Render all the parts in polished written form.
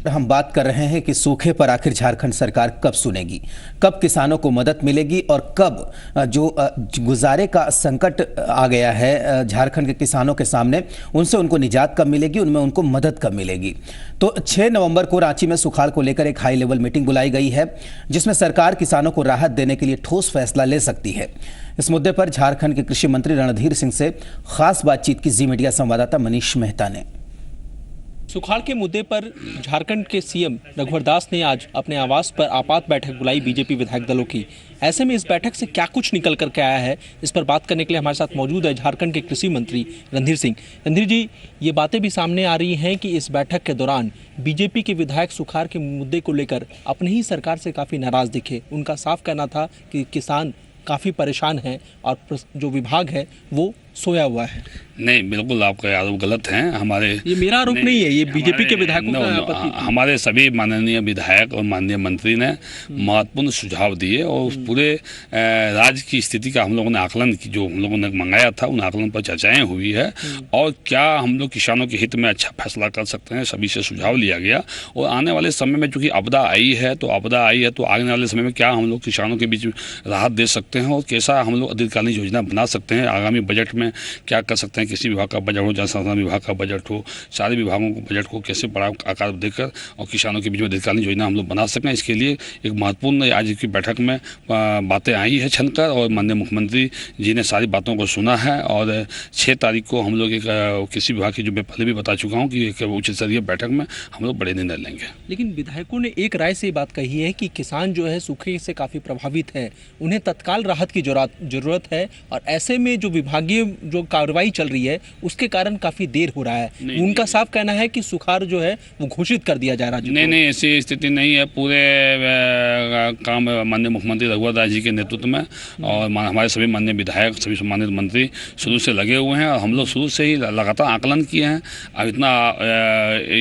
हम बात कर रहे हैं कि सूखे पर आखिर झारखंड सरकार कब सुनेगी, कब किसानों को मदद मिलेगी और कब जो गुजारे का संकट आ गया है झारखंड के किसानों के सामने, उनसे उनको निजात कब मिलेगी, उनमें उनको मदद कब मिलेगी। तो 6 नवंबर को रांची में सुखाड़ को लेकर एक हाई लेवल मीटिंग बुलाई गई है, जिसमें सरकार किसानों को राहत देने के लिए ठोस फैसला ले सकती है। इस मुद्दे पर झारखंड के कृषि मंत्री रणधीर सिंह से खास बातचीत की जी मीडिया संवाददाता मनीष मेहता ने। सुखाड़ के मुद्दे पर झारखंड के सीएम रघुवर दास ने आज अपने आवास पर आपात बैठक बुलाई बीजेपी विधायक दलों की। ऐसे में इस बैठक से क्या कुछ निकल करके आया है, इस पर बात करने के लिए हमारे साथ मौजूद है झारखंड के कृषि मंत्री रणधीर सिंह। रणधीर जी, ये बातें भी सामने आ रही हैं कि इस बैठक के दौरान बीजेपी के विधायक सुखाड़ के मुद्दे को लेकर अपनी ही सरकार से काफ़ी नाराज दिखे। उनका साफ कहना था कि किसान काफ़ी परेशान हैं और जो विभाग है वो सोया हुआ है। नहीं, बिल्कुल आपका आरोप गलत है। हमारे ये मेरा आरोप नहीं है, ये बीजेपी के विधायकों का आपत्ति थी। हमारे सभी माननीय विधायक और माननीय मंत्री ने महत्वपूर्ण सुझाव दिए और उस पूरे राज्य की स्थिति का हम लोगों ने आकलन की, जो हम लोगों ने मंगाया था उन आकलन पर चर्चाएं हुई है और क्या हम लोग किसानों के हित में अच्छा फैसला कर सकते हैं, सभी से सुझाव लिया गया। और आने वाले समय में चूँकि आपदा आई है तो आने वाले समय में क्या हम लोग किसानों के बीच राहत दे सकते हैं और कैसा हम लोग दीर्घकालीन योजना बना सकते हैं, आगामी बजट में क्या कर सकते हैं। किसी विभाग का बजट हो, जल संसाधन विभाग का बजट हो, सारे विभागों को बजट को कैसे बड़ा आकार देकर और किसानों के बीच में दीर्घकालीन योजना हम लोग बना सकें, इसके लिए एक महत्वपूर्ण आज की बैठक में बातें आई है छनकर और माननीय मुख्यमंत्री जी ने सारी बातों को सुना है। और 6 तारीख को हम लोग एक किसी विभाग की, जो मैं पहले भी बता चुका हूँ, कि एक उच्च स्तरीय बैठक में हम लोग बड़े निर्णय लेंगे। लेकिन विधायकों ने एक राय से बात कही है कि किसान जो है सूखे से काफ़ी प्रभावित है, उन्हें तत्काल राहत की जरूरत है और ऐसे में जो विभागीय जो कार्रवाई चल रही है उसके कारण काफी देर हो रहा है। उनका साफ कहना है कि सुखाड़ जो है वो घोषित कर दिया जा रहा है। नहीं, ऐसी स्थिति नहीं है। पूरे काम माननीय मुख्यमंत्री रघुवर दास जी के नेतृत्व में और हमारे सभी माननीय विधायक, सभी सम्मानित मंत्री शुरू से लगे हुए हैं और हम लोग शुरू से ही लगातार आकलन किए हैं। अब इतना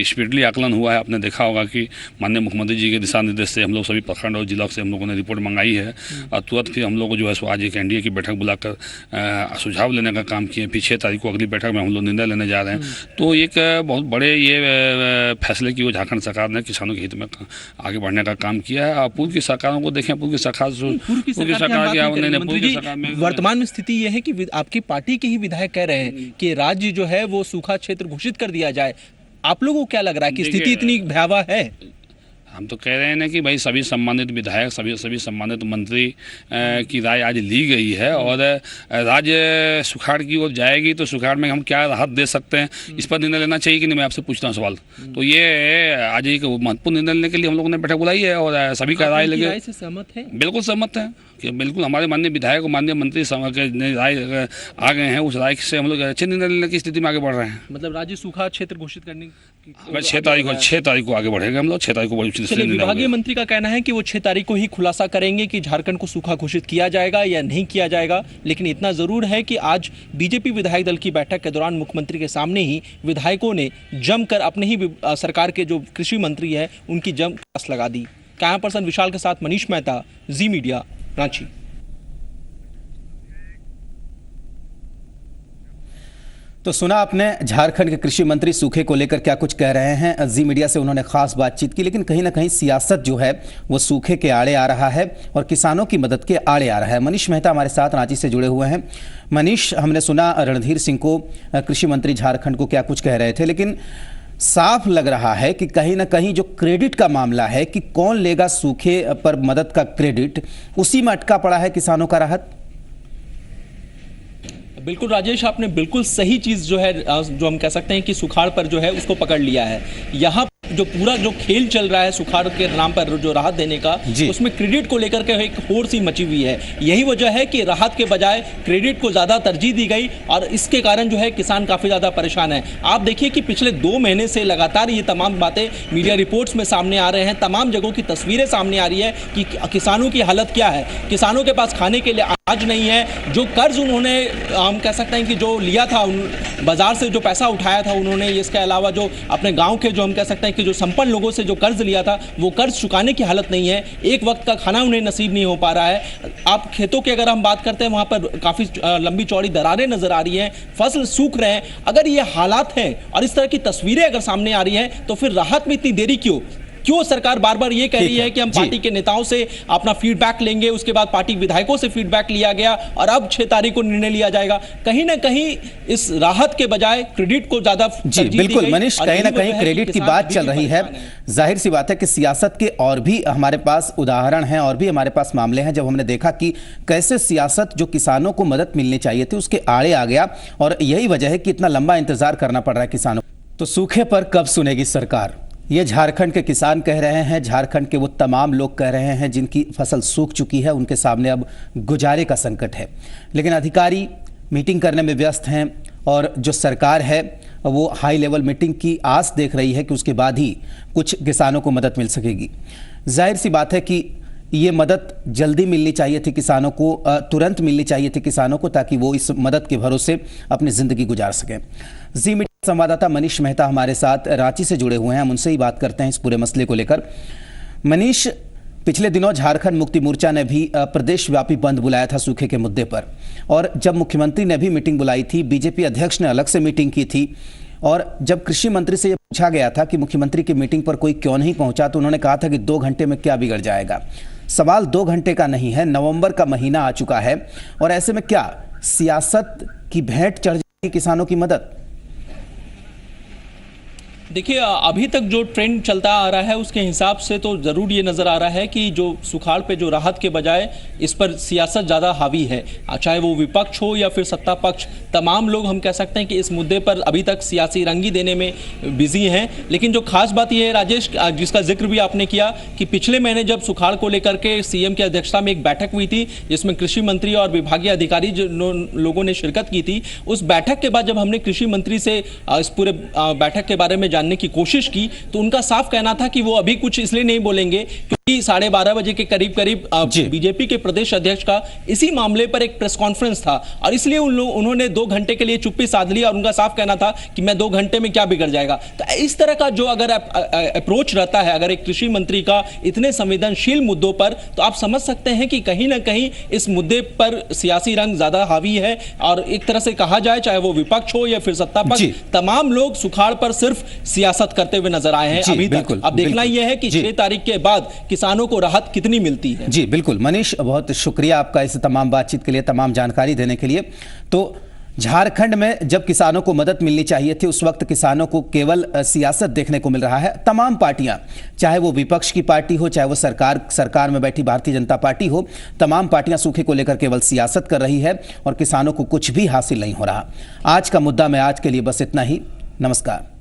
स्पीडली आकलन हुआ है, आपने देखा होगा कि माननीय मुख्यमंत्री जी के दिशा निर्देश से हम लोग सभी प्रखंड और जिला से हम लोगों ने रिपोर्ट मंगाई है और तुरंत फिर हम लोग जो है सो आज एक एनडीए की बैठक बुलाकर सुझाव लेने का काम किए। फिर 6 तारीख को अगली बैठक में हम लोग निर्णय लेने जा रहे हैं। तो एक बहुत बड़े ये फैसले की वो झारखंड सरकार ने किसानों के हित में आगे बढ़ने का काम किया है। पूर्व की सरकारों को देखें, पूर्व की सरकार वर्तमान में स्थिति ये है कि आपकी पार्टी के ही विधायक कह रहे हैं कि राज्य जो है वो सूखा क्षेत्र घोषित कर दिया जाए। आप लोगों को क्या लग रहा है कि स्थिति इतनी भयावह है? हम तो कह रहे हैं ना कि भाई सभी सम्मानित विधायक, सभी सम्मानित मंत्री की राय आज ली गई है और राज्य सुखाड़ की ओर जाएगी तो सुखाड़ में हम क्या राहत दे सकते हैं, इस पर निर्णय लेना चाहिए कि नहीं। मैं आपसे पूछता हूँ सवाल। तो ये आज एक महत्वपूर्ण निर्णय लेने के लिए हम लोगों ने बैठक बुलाई है और सभी का राय लगे। सहमत है? बिल्कुल सहमत है कि बिल्कुल हमारे माननीय विधायक और माननीय मंत्री राय आ गए हैं, उस राय से हम लोग अच्छे निर्णय लेने की स्थिति में आगे बढ़ रहे हैं। मतलब राज्य सूखा क्षेत्र घोषित करने 6 तारीख को आगे बढ़ेंगे हम लोग। 6 तारीख को विभागीय मंत्री का कहना है कि वो 6 तारीख को ही खुलासा करेंगे कि झारखंड को सूखा घोषित किया जाएगा या नहीं किया जाएगा। लेकिन इतना जरूर है कि आज बीजेपी विधायक दल की बैठक के दौरान मुख्यमंत्री के सामने ही विधायकों ने जमकर अपने ही सरकार के जो कृषि मंत्री है उनकी जम लगा दी। कैमरा पर्सन विशाल के साथ मनीष मेहता, जी मीडिया, रांची। तो सुना आपने झारखंड के कृषि मंत्री सूखे को लेकर क्या कुछ कह रहे हैं। जी मीडिया से उन्होंने खास बातचीत की, लेकिन कहीं ना कहीं सियासत जो है वो सूखे के आड़े आ रहा है और किसानों की मदद के आड़े आ रहा है। मनीष मेहता हमारे साथ रांची से जुड़े हुए हैं। मनीष, हमने सुना रणधीर सिंह को, कृषि मंत्री झारखंड को क्या कुछ कह रहे थे, लेकिन साफ लग रहा है कि कहीं ना कहीं जो क्रेडिट का मामला है कि कौन लेगा सूखे पर मदद का क्रेडिट, उसी में अटका पड़ा है किसानों का राहत। बिल्कुल राजेश, आपने बिल्कुल सही चीज जो है, जो हम कह सकते हैं कि सुखाड़ पर जो है उसको पकड़ लिया है। यहाँ जो पूरा जो खेल चल रहा है सुखाड़ के नाम पर जो राहत देने का, उसमें क्रेडिट को लेकर के एक होड़ सी मची हुई है। यही वजह है कि राहत के बजाय क्रेडिट को ज़्यादा तरजीह दी गई और इसके कारण जो है किसान काफ़ी ज़्यादा परेशान है। आप देखिए कि पिछले 2 महीने से लगातार ये तमाम बातें मीडिया रिपोर्ट्स में सामने आ रहे हैं, तमाम जगहों की तस्वीरें सामने आ रही है कि किसानों की हालत क्या है। किसानों के पास खाने के लिए अनाज नहीं है। जो कर्ज उन्होंने, हम कह सकते हैं कि जो लिया था, बाजार से जो पैसा उठाया था उन्होंने, इसके अलावा जो अपने गाँव के जो हम कह सकते हैं कि जो संपन्न लोगों से जो कर्ज लिया था वो कर्ज चुकाने की हालत नहीं है, एक वक्त का खाना उन्हें नसीब नहीं हो पा रहा है। आप खेतों की अगर हम बात करते हैं, वहां पर काफी लंबी चौड़ी दरारें नजर आ रही हैं, फसल सूख रहे हैं। अगर ये हालात हैं और इस तरह की तस्वीरें अगर सामने आ रही हैं, तो फिर राहत में इतनी देरी क्यों सरकार बार बार ये कह रही है कि हम पार्टी के नेताओं से अपना फीडबैक लेंगे, उसके बाद पार्टी विधायकों से फीडबैक लिया गया और अब 6 तारीख को निर्णय लिया जाएगा। कहीं ना कहीं इस राहत के बजाय क्रेडिट को ज्यादा जी बिल्कुल मनीष, कहीं ना कहीं क्रेडिट की बात चल रही है। जाहिर सी बात है कि सियासत के और भी हमारे पास उदाहरण हैं और भी हमारे पास मामले हैं जब हमने देखा कि कैसे सियासत जो किसानों को मदद मिलनी चाहिए थी उसके आड़े आ गया, और यही वजह है कि इतना लंबा इंतजार करना पड़ रहा है किसानों को। तो सूखे पर कब सुनेगी सरकार, ये झारखंड के किसान कह रहे हैं, झारखंड के वो तमाम लोग कह रहे हैं जिनकी फसल सूख चुकी है, उनके सामने अब गुजारे का संकट है। लेकिन अधिकारी मीटिंग करने में व्यस्त हैं और जो सरकार है वो हाई लेवल मीटिंग की आस देख रही है कि उसके बाद ही कुछ किसानों को मदद मिल सकेगी। जाहिर सी बात है कि ये मदद जल्दी मिलनी चाहिए थी किसानों को, तुरंत मिलनी चाहिए थी किसानों को, ताकि वो इस मदद के भरोसे अपनी ज़िंदगी गुजार सकें। जी मीडिया संवाददाता मनीष मेहता हमारे साथ रांची से जुड़े हुए हैं, हम उनसे ही बात करते हैं इस पूरे मसले को लेकर। मनीष, पिछले दिनों झारखंड मुक्ति मोर्चा ने भी प्रदेशव्यापी बंद बुलाया था सूखे के मुद्दे पर, और जब मुख्यमंत्री ने भी मीटिंग बुलाई थी, बीजेपी अध्यक्ष ने अलग से मीटिंग की थी, और जब कृषि मंत्री से यह पूछा गया था कि मुख्यमंत्री की मीटिंग पर कोई क्यों नहीं पहुंचा, तो उन्होंने कहा था कि 2 घंटे में क्या बिगड़ जाएगा। सवाल 2 घंटे का नहीं है, नवंबर का महीना आ चुका है, और ऐसे में क्या सियासत की भेंट चढ़ जाएगी किसानों की मदद? देखिए, अभी तक जो ट्रेंड चलता आ रहा है उसके हिसाब से तो ज़रूर ये नज़र आ रहा है कि जो सुखाड़ पे जो राहत के बजाय इस पर सियासत ज़्यादा हावी है, चाहे वो विपक्ष हो या फिर सत्ता पक्ष। तमाम लोग हम कह सकते हैं कि इस मुद्दे पर अभी तक सियासी रंगी देने में बिजी हैं। लेकिन जो खास बात यह है राजेश, जिसका जिक्र भी आपने किया, कि पिछले महीने जब सुखाड़ को लेकर के सीएम की अध्यक्षता में एक बैठक हुई थी जिसमें कृषि मंत्री और विभागीय अधिकारी लोगों ने शिरकत की थी, उस बैठक के बाद जब हमने कृषि मंत्री से इस पूरे बैठक के बारे में जानने की कोशिश की, तो उनका साफ कहना था कि वो अभी कुछ इसलिए नहीं बोलेंगे क्योंकि 12:30 बजे के करीब बीजेपी के प्रदेश अध्यक्ष का इसी मामले पर एक प्रेस कॉन्फ्रेंस था, और इसलिए उन्होंने 2 घंटे के लिए चुप्पी साध ली, और उनका साफ कहना था कि मैं 2 घंटे में क्या बिगड़ जाएगा। तो इस तरह का जो अगर अप्रोच रहता है अगर एक कृषि मंत्री का इतने संवेदनशील मुद्दों पर, तो आप समझ सकते हैं कि कहीं ना कहीं इस मुद्दे पर सियासी रंग ज्यादा हावी है। और एक तरह से कहा जाए, चाहे वो विपक्ष हो या फिर सत्ता पक्ष, तमाम लोग सुखाड़ पर सिर्फ सियासत करते हुए नजर आए हैं अभी तक। अब देखना यह है कि 6 तारीख के बाद किसानों को राहत कितनी मिलती है। जी बिल्कुल मनीष, बहुत शुक्रिया आपका इस तमाम बातचीत के लिए, तमाम जानकारी देने के लिए। तो झारखंड में जब किसानों को मदद मिलनी चाहिए थी, उस वक्त किसानों को केवल सियासत देखने को मिल रहा है। तमाम पार्टियां, चाहे वो विपक्ष की पार्टी हो, चाहे वो सरकार में बैठी भारतीय जनता पार्टी हो, तमाम पार्टियां सूखे को लेकर केवल सियासत कर रही है और किसानों को कुछ भी हासिल नहीं हो रहा। आज का मुद्दा में आज के लिए बस इतना ही। नमस्कार।